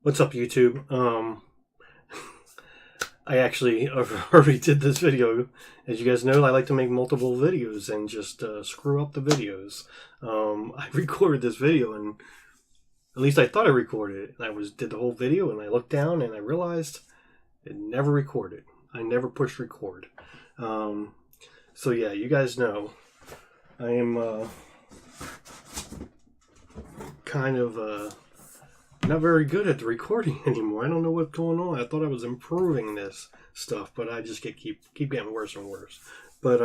What's up, YouTube? I actually already did this video. As you guys know, I like to make multiple videos and just screw up the videos. I recorded this video, and at least I thought I recorded it. I did the whole video, and I looked down and I realized it never recorded. I never pushed record. So yeah, you guys know I am kind of not very good at the recording anymore. I don't know what's going on. I thought I was improving this stuff, but I just keep getting worse and worse. But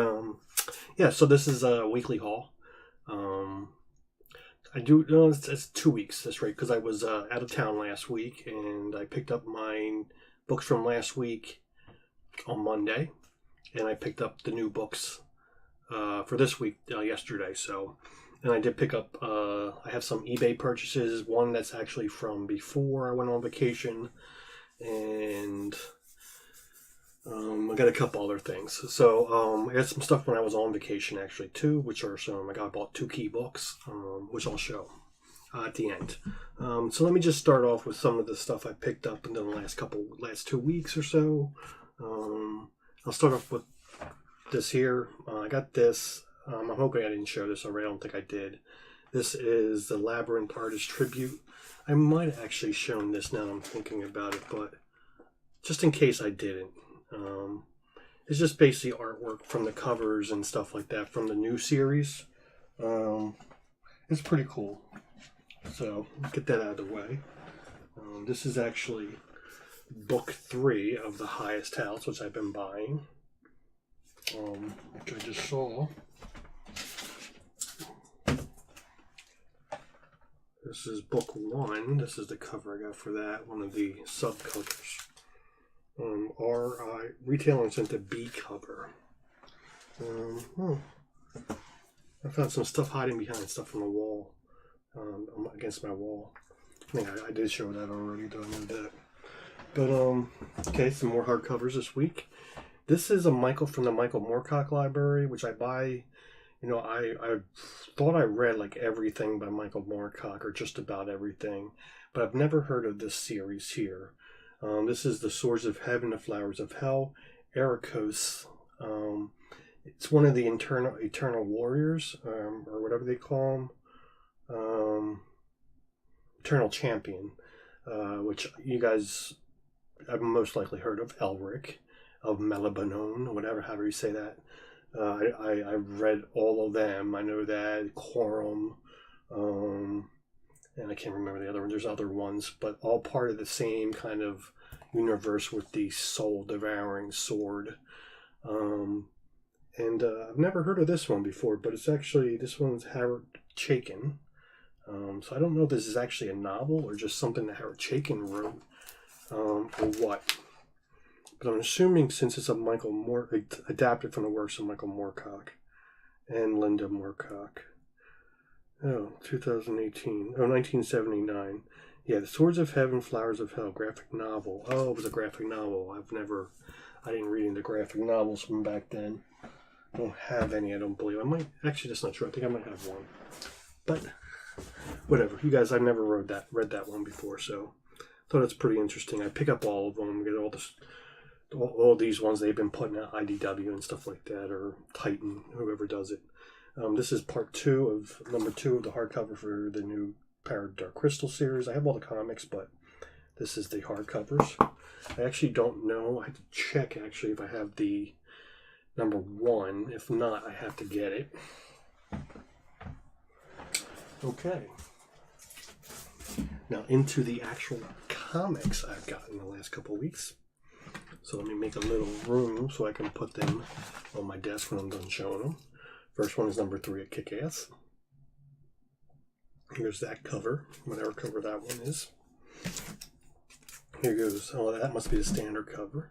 yeah, so this is a weekly haul. I do it's 2 weeks. That's right, because I was out of town last week, and I picked up my books from last week on Monday, and I picked up the new books for this week yesterday. So. And I did pick up, I have some eBay purchases, one that's actually from before I went on vacation, and I got a couple other things. So I got some stuff when I was on vacation actually too, which are some, I bought 2 key books, which I'll show at the end. So let me just start off with some of the stuff I picked up in the last 2 weeks or so. I'll start off with this here. I got this. I'm hoping I didn't show this already. I don't think I did. This is the Labyrinth Artist Tribute. I might have actually shown this now that I'm thinking about it, but just in case I didn't. It's just basically artwork from the covers and stuff like that from the new series. It's pretty cool. So, get that out of the way. This is actually book 3 of The Highest House, which I've been buying. Which I just saw. This is book 1. This is the cover I got for that, one of the subcovers. Retail and sent a B cover. I found some stuff hiding behind stuff on the wall, against my wall. I think I did show that already, though I know that. But, okay, some more hardcovers this week. This is a Michael from the Michael Moorcock Library, which I buy. You know, I thought I read like everything by Michael Moorcock, or just about everything, but I've never heard of this series here. This is The Swords of Heaven, The Flowers of Hell, Ericos. It's one of the Eternal Warriors, or whatever they call them. Eternal Champion, which you guys have most likely heard of, Elric of Melibonone, whatever, however you say that. I've read all of them. I know that, Quorum, and I can't remember the other one. There's other ones, but all part of the same kind of universe with the soul-devouring sword. I've never heard of this one before, but this one's Howard Chaykin. So I don't know if this is actually a novel or just something that Howard Chaykin wrote, or what. But I'm assuming since it's adapted from the works of Michael Moorcock and Linda Moorcock. 2018. 1979. Yeah, The Swords of Heaven, Flowers of Hell, graphic novel. Oh, it was a graphic novel. I didn't read any graphic novels from back then. I don't have any, I don't believe. Actually, that's not true. I think I might have one. But, whatever. You guys, I've never read that one before, so I thought it's pretty interesting. I pick up all of them, get all these ones they've been putting out, IDW and stuff like that, or Titan, whoever does it. This is number 2 of the hardcover for the new Power of Dark Crystal series. I have all the comics, but this is the hardcovers. I actually don't know. I have to check, actually, if I have the number 1. If not, I have to get it. Okay. Now, into the actual comics I've gotten the last couple of weeks. So let me make a little room so I can put them on my desk when I'm done showing them. First one is number 3 at Kick-Ass. Here's that cover, whatever cover that one is. Here goes, oh, that must be the standard cover.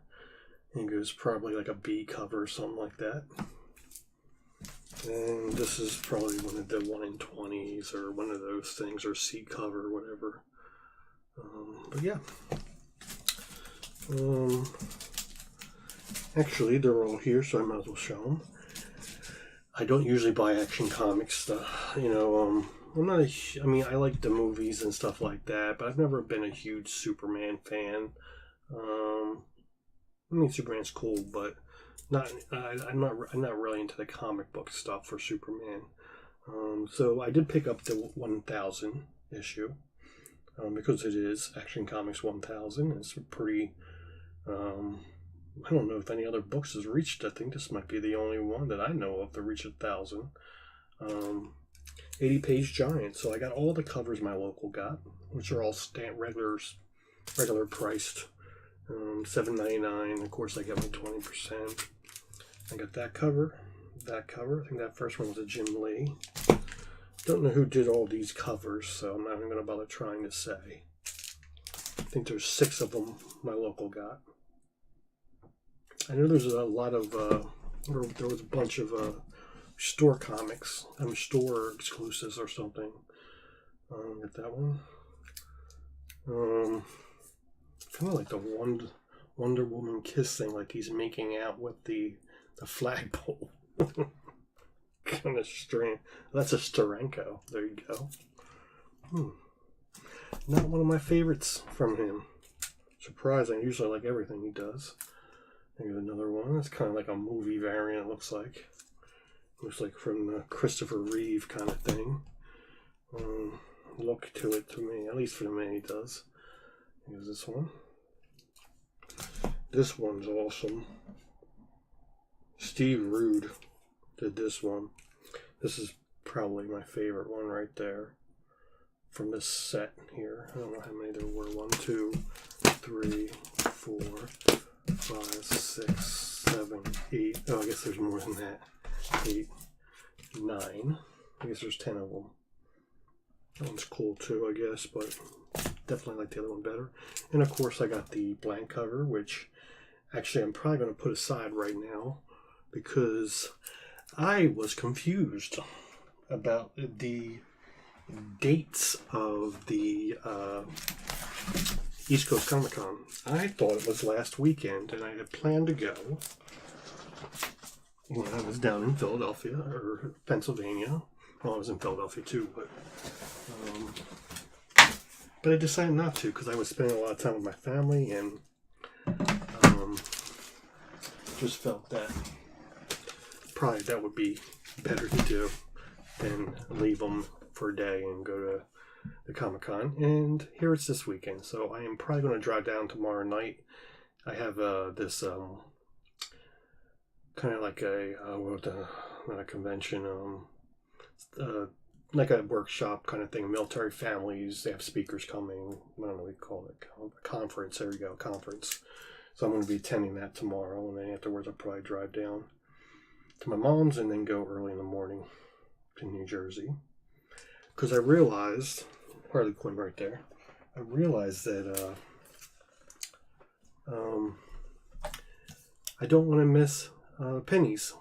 Here goes probably like a B cover or something like that. And this is probably one of the 1 in 20s or one of those things, or C cover or whatever. But yeah. Actually, they're all here, so I might as well show them. I don't usually buy Action Comics stuff, I'm not I mean, I like the movies and stuff like that, but I've never been a huge Superman fan. I mean, Superman's cool, but I'm not really into the comic book stuff for Superman. So I did pick up the 1000 issue because it is Action Comics 1000. It's a pretty. I don't know if any other books has reached. I think this might be the only one that I know of to reach 1,000. 80-page giant. So I got all the covers my local got, which are all regular priced. $7.99. Of course, I got my 20%. I got that cover. I think that first one was a Jim Lee. Don't know who did all these covers, so I'm not even going to bother trying to say. I think there's 6 of them my local got. I know there's a lot of, there was a bunch of store comics, store exclusives or something. Get that one. Kind of like the Wonder Woman kissing, like he's making out with the flagpole. Kind of strange. That's a Steranko. There you go. Not one of my favorites from him. Surprising. Usually I like everything he does. Here's another one. It's kind of like a movie variant, it looks like. Looks like from the Christopher Reeve kind of thing. Look to it to me. At least for me, it does. Here's this one. This one's awesome. Steve Rude did this one. This is probably my favorite one right there from this set here. I don't know how many there were. 1, 2, 3, 4, 5, 6, 7, 8. Oh, I guess there's more than that. 8, 9. I guess there's 10 of them. That one's cool too, I guess, but definitely like the other one better. And of course I got the blank cover, which actually I'm probably going to put aside right now because I was confused about the dates of the East Coast Comic Con. I thought it was last weekend and I had planned to go when I was down in Philadelphia or Pennsylvania. Well, I was in Philadelphia too, but I decided not to because I was spending a lot of time with my family and just felt that probably that would be better to do than leave them for a day and go to the Comic-Con. And here it's this weekend, so I am probably going to drive down tomorrow night. I have this kind of like not a convention, like a workshop kind of thing. Military families, they have speakers coming. I don't know what you call it. A conference. There you go, conference. So I'm going to be attending that tomorrow, and then afterwards I'll probably drive down to my mom's and then go early in the morning to New Jersey. Because I realized, Harley Quinn right there, I realized that I don't want to miss pennies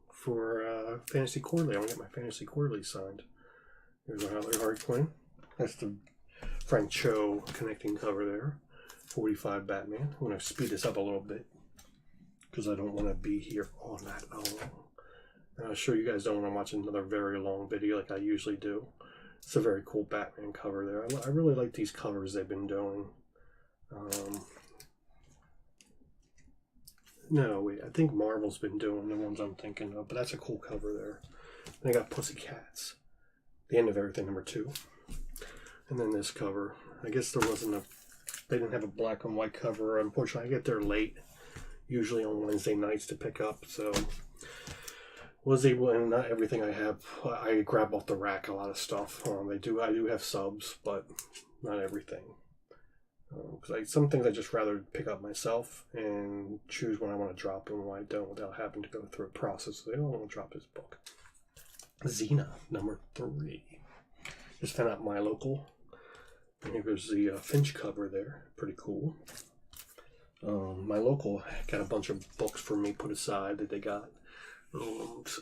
for Fantasy Quarterly. I want to get my Fantasy Quarterly signed. Here's Harley Quinn. That's the Frank Cho connecting cover there. 45 Batman. I'm going to speed this up a little bit because I don't want to be here all night long. I'm sure you guys don't want to watch another very long video like I usually do. It's a very cool Batman cover there. I really like these covers they've been doing. No, wait, I think Marvel's been doing the ones I'm thinking of, but that's a cool cover there. And I got Pussycats, the end of everything, #2. And then this cover. I guess there wasn't they didn't have a black and white cover. Unfortunately, I get there late, usually on Wednesday nights to pick up, so was able, and not everything I have, I grab off the rack a lot of stuff. I do have subs, but not everything. Because some things I just rather pick up myself and choose when I want to drop them and when I don't without having to go through a process. So they don't want to drop this book. Xena, #3. Just found out my local. And here's the Finch cover there. Pretty cool. My local got a bunch of books for me put aside that they got.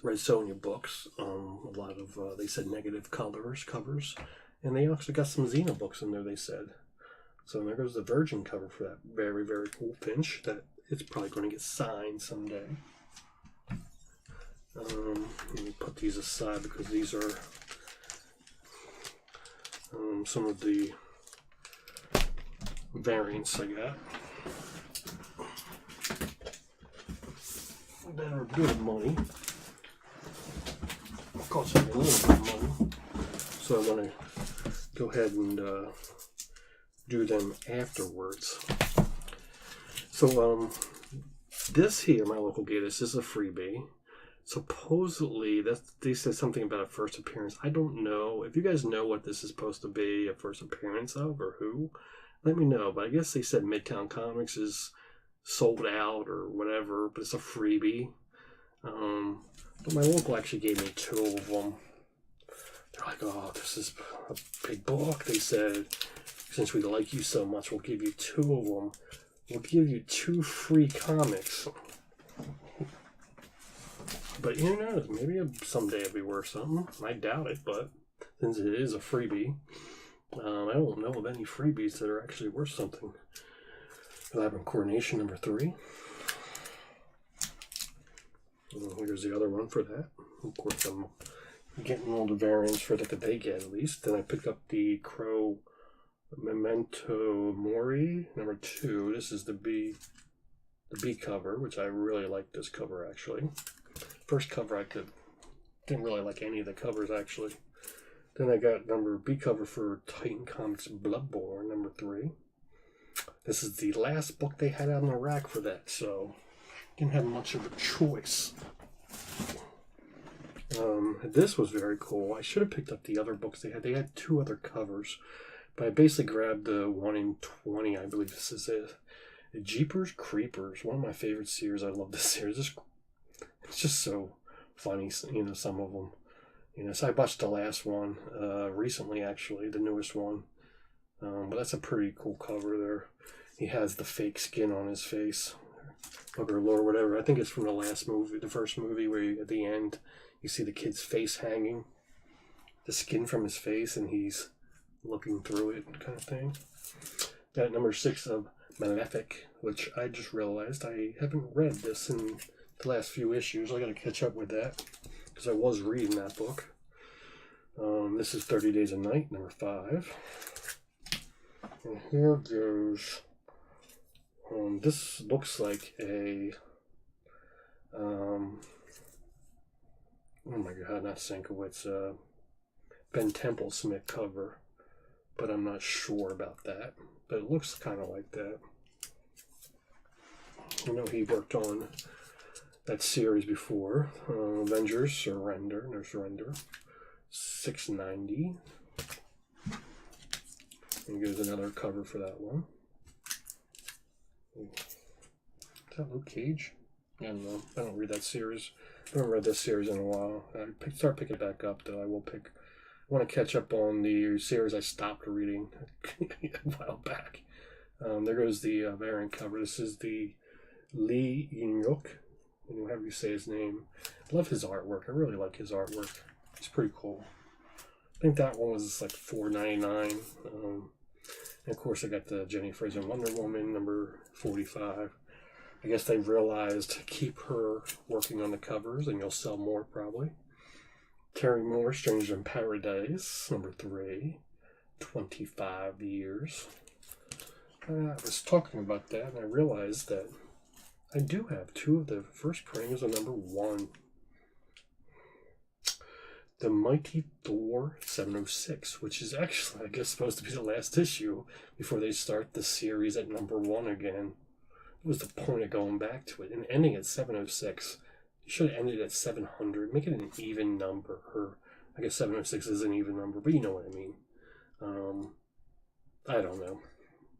Red Sonja books. A lot of, they said negative covers. And they actually got some Xena books in there, they said. So there goes the Virgin cover for that very, very cool Finch that it's probably going to get signed someday. Let me put these aside because these are some of the variants I got that are good money. Cost me a little bit of money, so I want to go ahead and do them afterwards. So this here, my local gay, this is a freebie. Supposedly, they said something about a first appearance. I don't know. If you guys know what this is supposed to be, a first appearance of, or who, let me know. But I guess they said Midtown Comics is sold out or whatever, but it's a freebie. But my local actually gave me 2 of them. They're like, oh, this is a big book. They said, since we like you so much, we'll give you 2 of them. We'll give you 2 free comics. But you know, maybe someday it'll be worth something. I doubt it, but since it is a freebie, I don't know of any freebies that are actually worth something. Elaborate Coronation number 3. Here's the other one for that. Of course, I'm getting all the variants for that they get at least. Then I picked up the Crow Memento Mori number 2. This is the B cover, which I really like this cover actually. First cover I didn't really like any of the covers actually. Then I got number B cover for Titan Comics Bloodborne number 3. This is the last book they had on the rack for that, so didn't have much of a choice. This was very cool. I should have picked up the other books they had. They had 2 other covers, but I basically grabbed the 1 in 20. I believe this is it. Jeepers Creepers, one of my favorite series. I love this series. It's just so funny, you know, some of them. You know, so I watched the last one recently, actually, the newest one. But that's a pretty cool cover there. He has the fake skin on his face, or whatever. I think it's from the last movie, the first movie, where at the end you see the kid's face hanging, the skin from his face, and he's looking through it, kind of thing. Got number 6 of Malefic, which I just realized I haven't read this in the last few issues. I got to catch up with that because I was reading that book. This is 30 Days a Night, number 5. And here goes. This looks like a. Oh my god, not Sienkiewicz. Ben Templesmith cover, but I'm not sure about that. But it looks kind of like that. I know he worked on that series before. Avengers Surrender. No Surrender. 690. And here's another cover for that one. Is that Luke Cage? I don't know. I don't read that series. I haven't read this series in a while. I start picking it back up, though. I want to catch up on the series I stopped reading a while back. There goes the variant cover. This is the Lee Yun-yuk, however you say his name. I love his artwork. I really like his artwork. It's pretty cool. I think that one was like $4.99. And of course, I got the Jenny Fraser Wonder Woman number 45. I guess they realized keep her working on the covers and you'll sell more probably. Terry Moore, Stranger in Paradise, number 3. 25 years. I was talking about that and I realized that I do have 2 of the first printings of number 1. The Mighty Thor 706, which is actually, I guess, supposed to be the last issue before they start the series at number 1 again. What was the point of going back to it and ending at 706? You should have ended at 700. Make it an even number. Or I guess 706 is an even number, but you know what I mean. I don't know.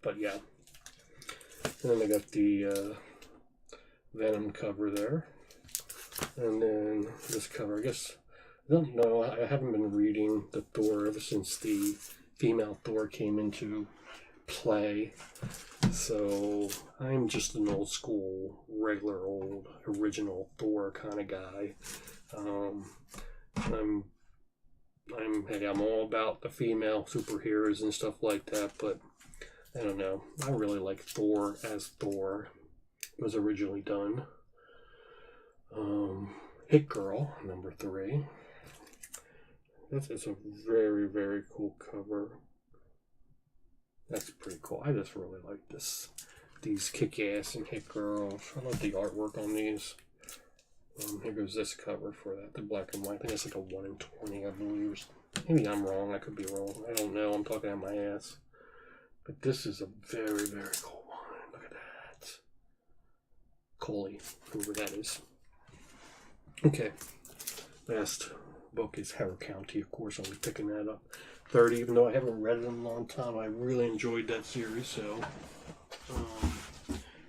But yeah. And then I got the Venom cover there. And then this cover, I guess. I don't know. I haven't been reading the Thor ever since the female Thor came into play. So I'm just an old school, regular old, original Thor kind of guy. I'm all about the female superheroes and stuff like that, but I don't know. I really like Thor as Thor was originally done. Hit Girl, number 3. That's a very, very cool cover. That's pretty cool. I just really like this. These kick-ass and hit girls. I love the artwork on these. Here goes this cover for that, the black and white. I think it's like a 1 in 20, I believe. Maybe I'm wrong. I could be wrong. I don't know. I'm talking out my ass. But this is a very, very cool one. Look at that. Coley, whoever that is. Okay. Last book is Harrow County. Of course, I'll be picking that up. 30, even though I haven't read it in a long time. I really enjoyed that series. So,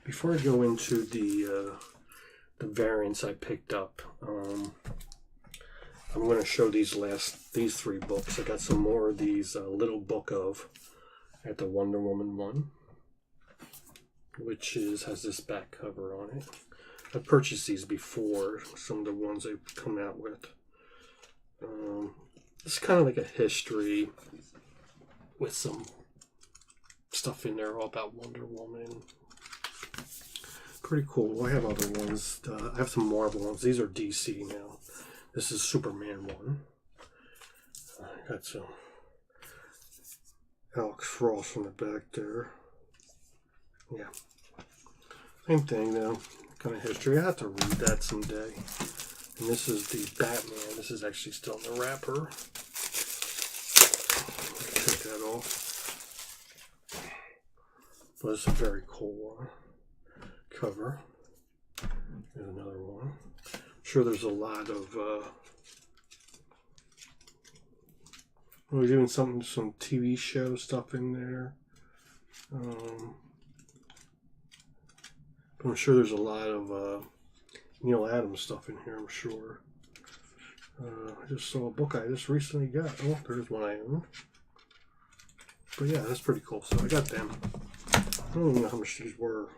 before I go into the variants I picked up, I'm going to show these 3 books. I got some more of these Little Book of. I got the Wonder Woman one, which has this back cover on it. I purchased these before, some of the ones they've come out with. It's kind of like a history with some stuff in there all about Wonder Woman. Pretty cool. I have other ones. I have some Marvel ones. These are DC now. This is Superman one. I got some Alex Frost on the back there. Yeah. Same thing though. Kind of history. I have to read that someday. And this is the Batman. This is actually still in the wrapper. Take that off. But it's a very cool cover. There's another one. I'm sure there's a lot of we're doing some TV show stuff in there. But I'm sure there's a lot of Neil Adams stuff in here, I'm sure. I just saw a book I just recently got. Oh, there's one I own. But yeah, that's pretty cool. So I got them. I don't even know how much these were.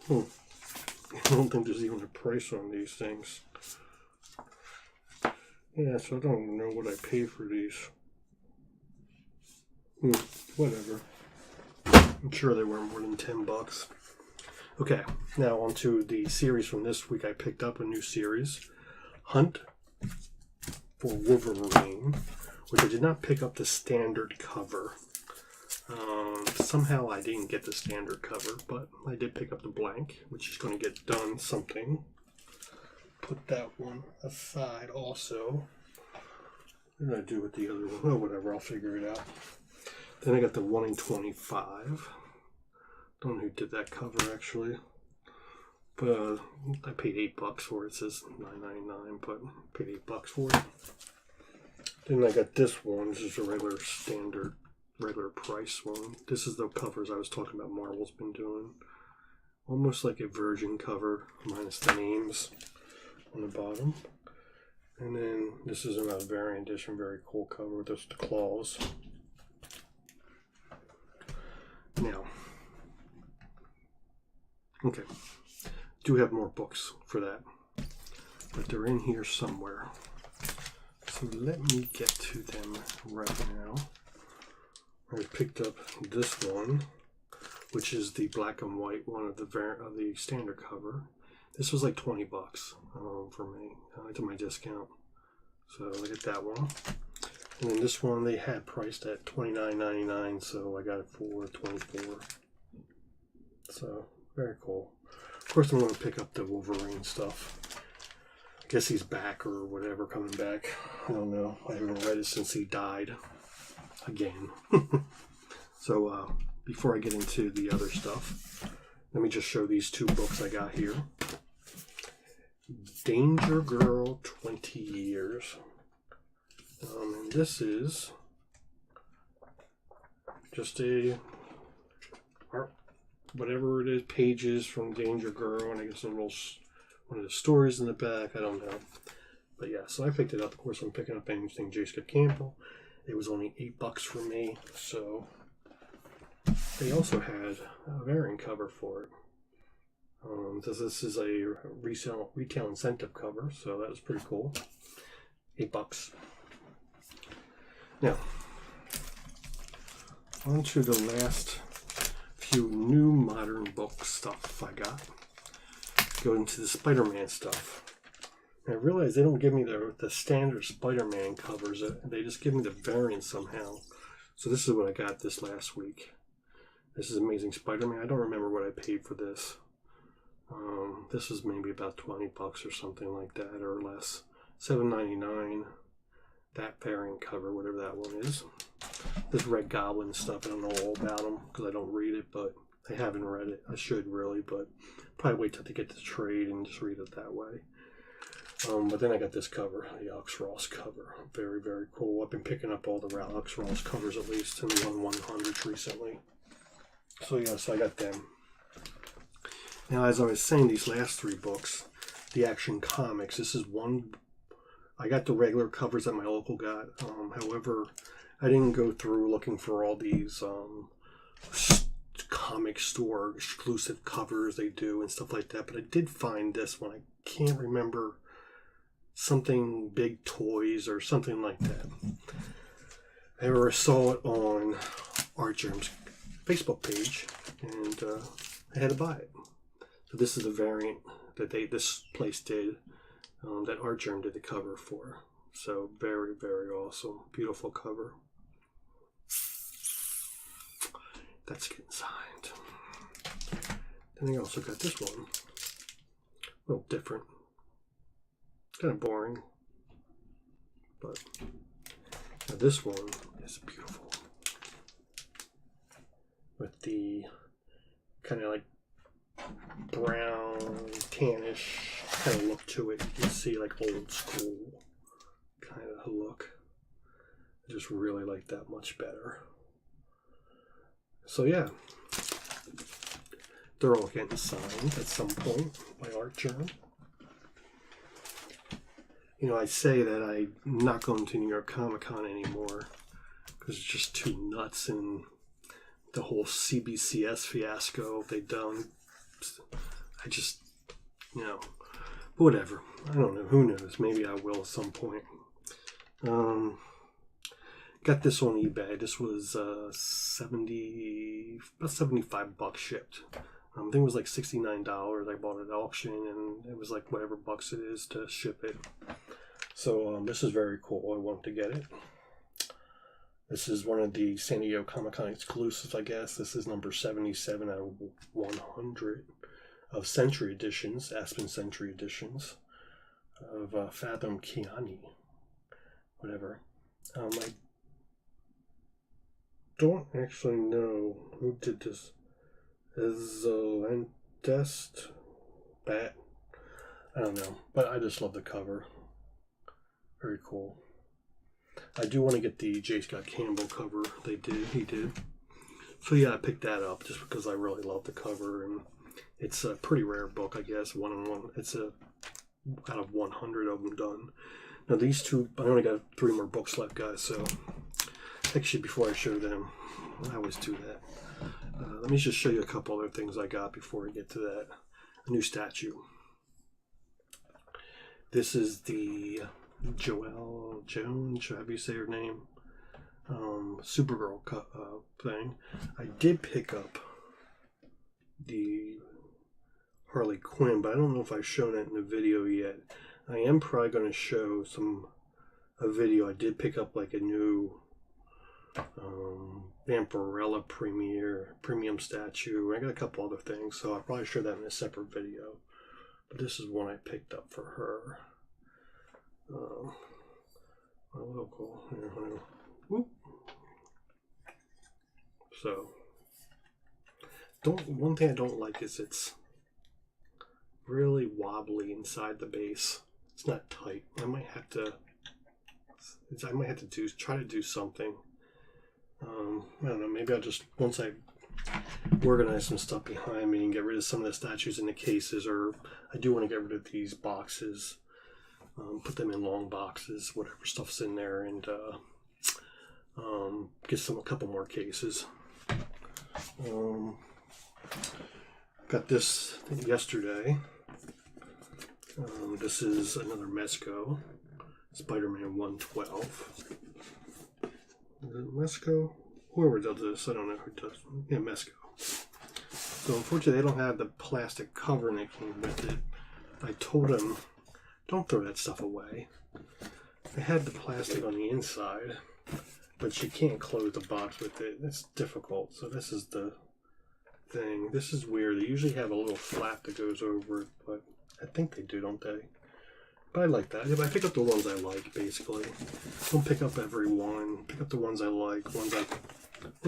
I don't think there's even a price on these things. Yeah, so I don't even know what I paid for these. Whatever. I'm sure they were more than $10. Okay, now on to the series from this week. I picked up a new series, Hunt for Wolverine, which I did not pick up the standard cover. Somehow I didn't get the standard cover, but I did pick up the blank, which is going to get done something. Put that one aside also. What did I do with the other one? Oh, whatever, I'll figure it out. Then I got the 1 in 25. Don't know who did that cover actually. But I paid $8 for it. It says $9.99, but I paid $8 for it. Then I got this one. This is a regular price one. This is the covers I was talking about Marvel's been doing. Almost like a Virgin cover, minus the names on the bottom. And then this is another variant edition, very cool cover with the claws. Now, okay, do have more books for that, but they're in here somewhere. So let me get to them right now. I picked up this one, which is the black and white one of the standard cover. This was like $20 for me. I took my discount, so I get that one. And then this one they had priced at $29.99, so I got it for $24. So very cool. Of course, I'm going to pick up the Wolverine stuff. I guess he's back or whatever, coming back. I don't know. I haven't read it since he died again. So before I get into the other stuff, let me just show these 2 books I got here. Danger Girl 20 Years. And this is just whatever it is, pages from Danger Girl, and I guess one of the stories in the back. I don't know. But yeah, so I picked it up. Of course, I'm picking up anything J. Scott Campbell. It was only $8 for me, so they also had a variant cover for it. This is a retail incentive cover, so that was pretty cool. $8. Now, on to the last few new modern book stuff I got. Go into the Spider-Man stuff. And I realize they don't give me the standard Spider-Man covers. They just give me the variants somehow. So this is what I got this last week. This is Amazing Spider-Man. I don't remember what I paid for this. This is maybe about $20 or something like that, or less. $7.99. That variant cover, whatever that one is. This Red Goblin stuff, I don't know all about them because I don't read it, but I haven't read it. I should really, but probably wait till they get the trade and just read it that way. But then I got this cover, the Alex Ross cover. Very, very cool. I've been picking up all the Alex Ross covers at least in the 1/100 recently. So yeah, so I got them. Now, as I was saying, these last 3 books, the Action Comics, this is one. I got the regular covers that my local got. However, I didn't go through looking for all these comic store exclusive covers they do and stuff like that. But I did find this one. I can't remember, something Big Toys or something like that. I saw it on Artgerm's Facebook page, and I had to buy it. So this is a variant that this place did, that Artgerm did the cover for. So very, very awesome. Beautiful cover. That's getting signed. Then I also got this one. A little different. Kind of boring. But now this one is beautiful. With the kind of like brown, tannish kind of look to it. You can see like old school kind of look. I just really like that much better. So yeah, they're all getting signed at some point by Artgerm. You know, I say that I'm not going to New York Comic Con anymore because it's just too nuts, and the whole CBCS fiasco they've done. I just, whatever. I don't know. Who knows? Maybe I will at some point. Got this on eBay. This was about $75 shipped. I think it was like $69. I bought it at auction, and it was like whatever bucks it is to ship it. So this is very cool. I wanted to get it. This is one of the San Diego Comic-Con exclusives, I guess. This is number 77 out of 100 of Century Editions, Aspen Century Editions of Fathom Kiani. Whatever. I don't actually know who did this. Zelentest Bat. I don't know, but I just love the cover. Very cool. I do want to get the J. Scott Campbell cover. He did. So yeah, I picked that up just because I really love the cover, and it's a pretty rare book, I guess. 1-on-1. It's out of 100 of them done. Now these two, I only got 3 more books left, guys. So actually, before I show them, I always do that. Let me just show you a couple other things I got before I get to that. A new statue. This is the Joelle Jones, however you say her name, Supergirl thing. I did pick up the Harley Quinn, but I don't know if I've shown it in the video yet. I am probably going to show a video. I did pick up like a new Vampirella premium statue. I got a couple other things, so I'll probably show that in a separate video. But this is one I picked up for her. My local. Whoop. So, one thing I don't like is it's really wobbly inside the base. It's not tight. I might have to try to do something. I don't know. Maybe I'll just, once I organize some stuff behind me and get rid of some of the statues in the cases, or I do want to get rid of these boxes. Put them in long boxes, whatever stuff's in there, and get a couple more cases. Got this yesterday. This is another Mezco, Spider-Man 112. Is it Mezco? Whoever does this, I don't know who does. Yeah, Mezco. So unfortunately, they don't have the plastic covering that came with it. I told them Don't throw that stuff away. I have the plastic on the inside, but you can't close the box with it. It's difficult. So this is the thing. This is weird. They usually have a little flap that goes over it, but I think they do, don't they? But I like that. I pick up the ones I like, basically. Don't pick up every one. Pick up the ones I like. Ones that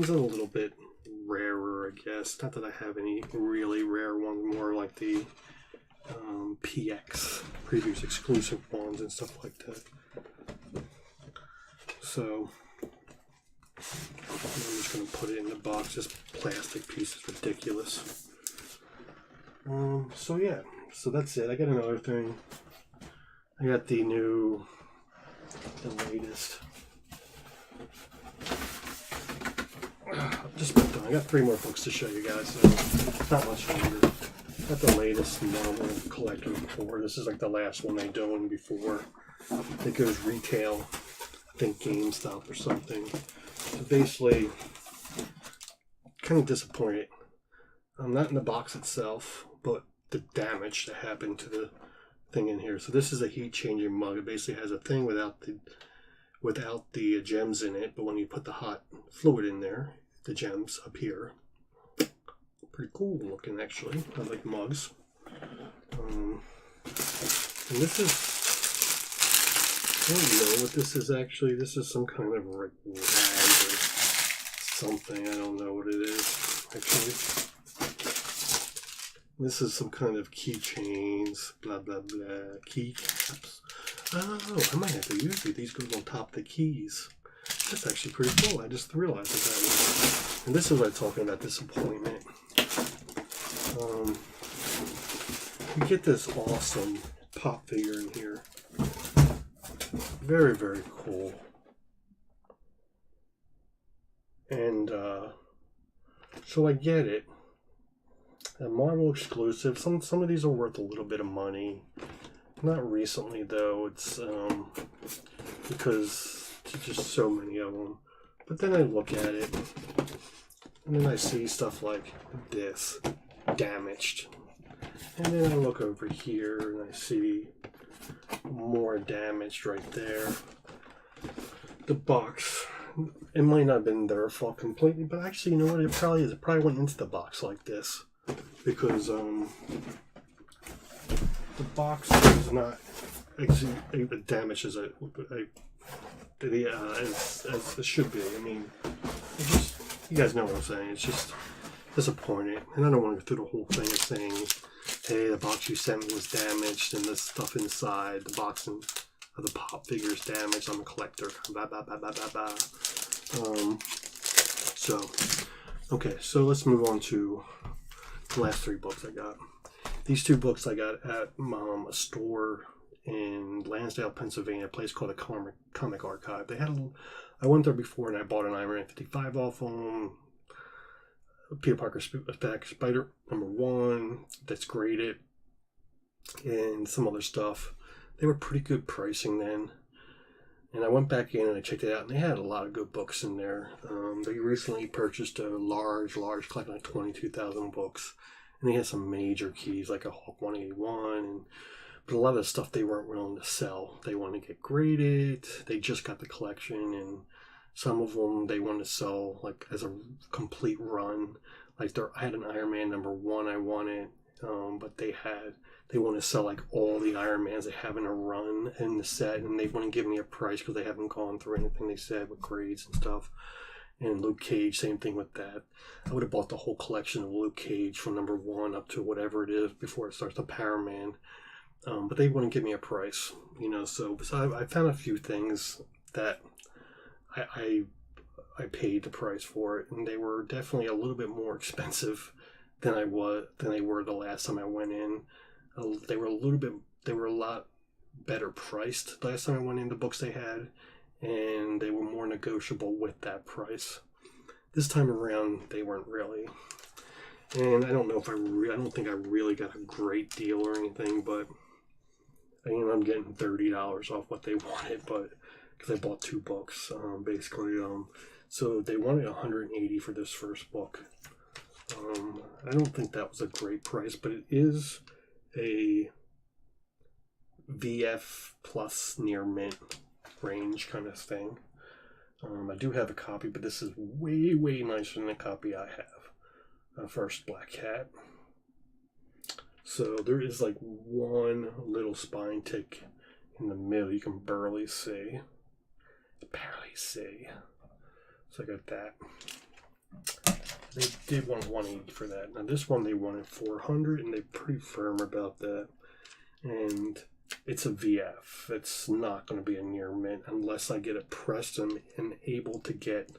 are a little bit rarer, I guess. Not that I have any really rare ones, more like the PX, previous exclusive ones and stuff like that. So I'm just going to put it in the box. This plastic piece is ridiculous. So yeah, so that's it. I got another thing. I got the latest. Just about done. I got 3 more books to show you guys, so not much longer. Got the latest Marvel collector before. This is like the last one they doing before it goes retail. I think GameStop or something. So basically, kind of disappointed. Not in the box itself, but the damage that happened to the thing in here. So this is a heat changing mug. It basically has a thing without the gems in it, but when you put the hot fluid in there, the gems appear. Pretty cool looking, actually. I like mugs. And this is, I don't know what this is actually. This is some kind of rag or something. I don't know what it is actually. This is some kind of keychains, blah, blah, blah, keycaps. Oh, I might have to use these. These go on top of the keys. That's actually pretty cool. I just realized that was. And this is what I'm talking about, disappointment. You get this awesome pop figure in here. Very, very cool. And, so I get it. A Marvel exclusive. Some of these are worth a little bit of money. Not recently though. It's because there's just so many of them. But then I look at it, and then I see stuff like this, damaged. And then I look over here, and I see more damaged right there. The box. It might not have been their fault completely, but actually, you know what? It probably is. It probably went into the box like this. Because the box is not damaged as it should be. I mean, you guys know what I'm saying. It's just disappointing, and I don't want to go through the whole thing of saying, "Hey, the box you sent me was damaged, and the stuff inside the box of the pop figure is damaged. I'm a collector." Blah blah blah blah blah blah. Okay, so let's move on to the last 3 books I got. These 2 books I got at a store in Lansdale, Pennsylvania, a place called the Comic Archive. I went there before and I bought an Iron Man 55 off them. Peter Parker Spider #1 that's graded, and some other stuff. They were pretty good pricing then. And I went back in and I checked it out, and they had a lot of good books in there. They recently purchased a large collection, like 22,000 books. And they had some major keys, like a Hulk 181. But a lot of the stuff they weren't willing to sell. They wanted to get graded. They just got the collection. And some of them they wanted to sell like as a complete run. Like I had an Iron Man #1 I wanted. But they want to sell like all the Iron Mans they have in a run in the set, and they wouldn't give me a price because they haven't gone through anything they said with grades and stuff. And Luke Cage, same thing with that. I would have bought the whole collection of Luke Cage from #1 up to whatever it is before it starts the Power Man. But they wouldn't give me a price, you know. So I found a few things that I paid the price for it, and they were definitely a little bit more expensive than they were the last time I went in. They were a lot better priced the last time I went in, the books they had, and they were more negotiable with that price. This time around, they weren't really. And I don't know if I don't think I really got a great deal or anything, but I'm getting $30 off what they wanted, but because I bought 2 books, basically. So they wanted $180 for this first book. I don't think that was a great price, but it is a VF plus near mint range kind of thing. I do have a copy, but this is way, way nicer than the copy I have. First Black Cat. So there is like one little spine tick in the middle. You can barely see. Barely see. So I got that. They did want 180 for that. Now this one they wanted 400, and they're pretty firm about that. And it's a VF. It's not going to be a near mint unless I get it pressed and able to get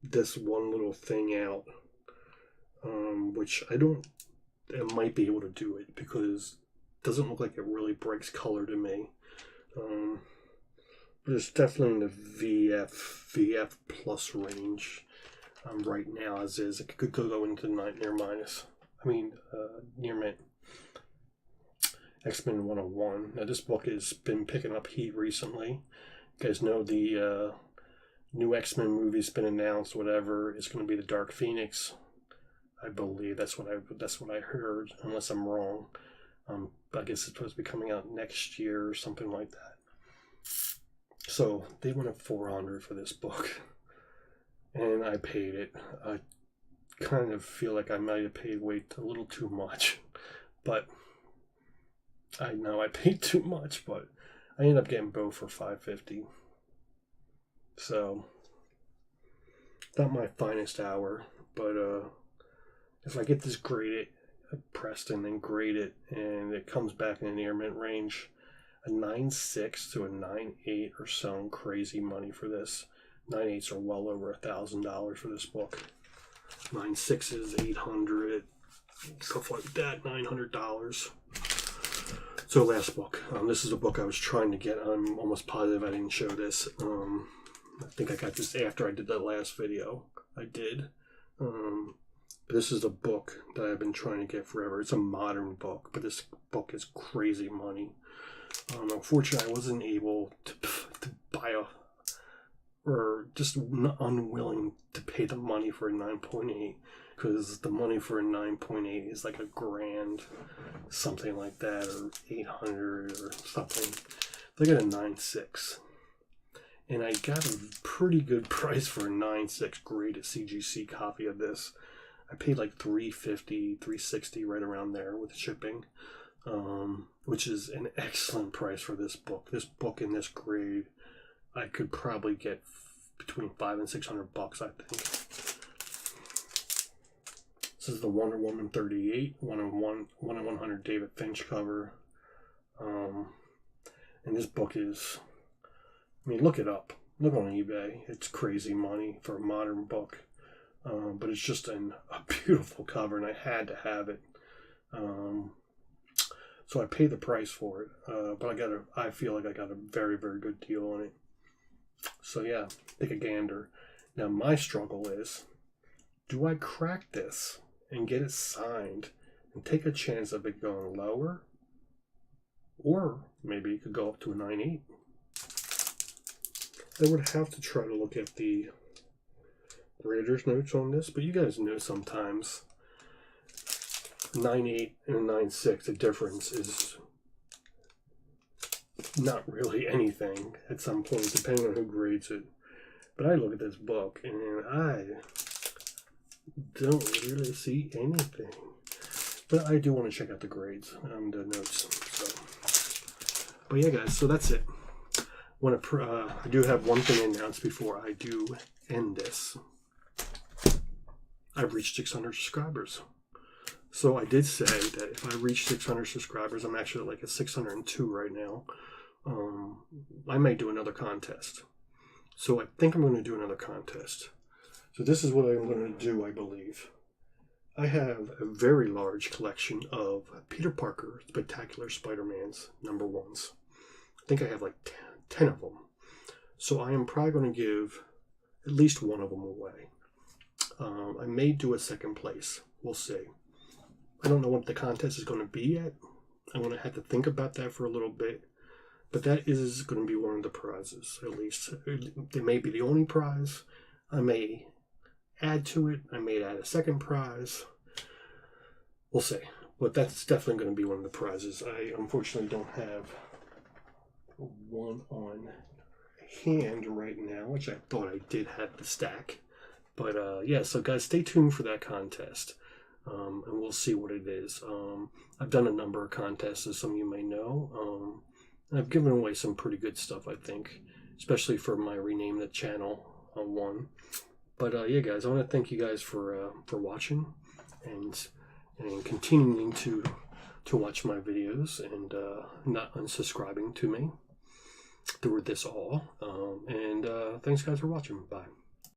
this one little thing out, which I might be able to do it because it doesn't look like it really breaks color to me. But it's definitely in the VF plus range right now as is. It could go into near mint. X-Men 101. Now this book has been picking up heat recently. You guys know the new X-Men movie's been announced. Whatever, it's going to be the Dark Phoenix. I believe that's what I heard, unless I'm wrong. I guess it's supposed to be coming out next year or something like that. So they wanted 400 for this book, and I paid it. I kind of feel like I might have paid a little too much, but I know I paid too much. But I ended up getting both for $5.50. So not my finest hour, but if I get this graded, pressed and then graded, and it comes back in an near mint range, a 9.6 to a 9.8 are selling crazy money for this. 9.8s are well over $1,000 for this book. 9.6 is $800, stuff like that, $900. So last book. This is a book I was trying to get. I'm almost positive I didn't show this. I think I got this after I did that last video. I did. But this is a book that I've been trying to get forever. It's a modern book, but this book is crazy money. Unfortunately, I wasn't able to buy or just unwilling to pay the money for a 9.8, because the money for a 9.8 is like $1,000, something like that, or 800 or something. They got a 9.6, and I got a pretty good price for a 9.6 graded CGC copy of this. I paid like $350, $360, right around there with shipping. Which is an excellent price for this book. This book in this grade, I could probably get between $500 and $600, I think. This is the Wonder Woman 38, 1 in 100 David Finch cover. And this book is, look it up. Look on eBay. It's crazy money for a modern book. But it's just a beautiful cover, and I had to have it. So I paid the price for it, but I feel like I got a very, very good deal on it. So yeah, take a gander. Now my struggle is, do I crack this and get it signed and take a chance of it going lower? Or maybe it could go up to a 9.8. I would have to try to look at the reader's notes on this, but you guys know sometimes 9.8 and a 9.6, the difference is not really anything at some point, depending on who grades it. But I look at this book and I don't really see anything. But I do want to check out the grades and the notes. So, but yeah, guys, so that's it. I do have one thing to announce before I do end this. I've reached 600 subscribers. So I did say that if I reach 600 subscribers, I'm actually like at 602 right now. I may do another contest. So I think I'm going to do another contest. So this is what I'm going to do, I believe. I have a very large collection of Peter Parker Spectacular Spider-Man's #1s. I think I have like 10 of them. So I am probably going to give at least one of them away. I may do a second place. We'll see. I don't know what the contest is going to be yet. I'm going to have to think about that for a little bit. But that is going to be one of the prizes, at least. It may be the only prize. I may add to it. I may add a second prize. We'll see. But that's definitely going to be one of the prizes. I unfortunately don't have one on hand right now, which I thought I did have the stack. But yeah, so guys, stay tuned for that contest. And we'll see what it is. I've done a number of contests, as some of you may know. I've given away some pretty good stuff, I think, especially for my Rename the Channel one. But yeah, guys, I want to thank you guys for watching and continuing to watch my videos and not unsubscribing to me through this all. And thanks, guys, for watching. Bye.